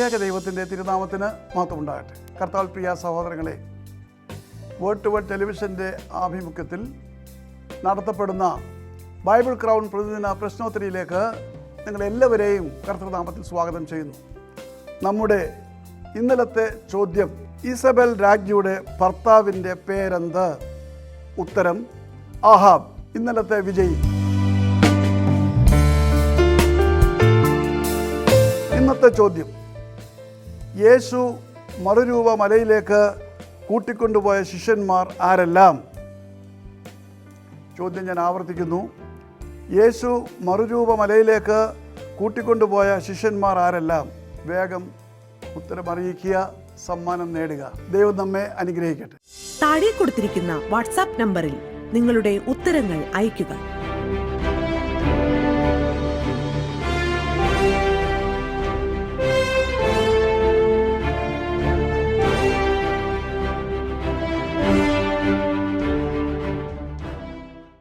ത്രിയേക ദൈവത്തിൻ്റെ തിരുനാമത്തിന് മഹത്വമുണ്ടാകട്ടെ. കർത്താവിൽ പ്രിയ സഹോദരങ്ങളെ, വേർഡ് ടു വേർഡ് ടെലിവിഷൻ്റെ ആഭിമുഖ്യത്തിൽ നടത്തപ്പെടുന്ന ബൈബിൾ ക്രൗൺ പ്രതിദിന പ്രശ്നോത്തരിയിലേക്ക് നിങ്ങളെല്ലാവരെയും കർത്തൃനാമത്തിൽ സ്വാഗതം ചെയ്യുന്നു. നമ്മുടെ ഇന്നലത്തെ ചോദ്യം, ഇസബെൽ രാജ്ഞിയുടെ ഭർത്താവിൻ്റെ പേരെന്ത്? ഉത്തരം ആഹാബ്. ഇന്നലത്തെ വിജയി. ഇന്നത്തെ ചോദ്യം, യേശു മറുരൂപ മലയിലേക്ക് കൂട്ടിക്കൊണ്ടുപോയ ശിഷ്യന്മാർ ആരെല്ലാം? ചോദ്യം ഞാൻ ആവർത്തിക്കുന്നു. യേശു മറുരൂപ മലയിലേക്ക് കൂട്ടിക്കൊണ്ടുപോയ ശിഷ്യന്മാർ ആരെല്ലാം? വേഗം ഉത്തരം അറിയിക്കുക, സമ്മാനം നേടുക. ദൈവം നമ്മെ അനുഗ്രഹിക്കട്ടെ. താഴെ കൊടുത്തിരിക്കുന്ന വാട്സാപ്പ് നമ്പറിൽ നിങ്ങളുടെ ഉത്തരങ്ങൾ അയയ്ക്കുക.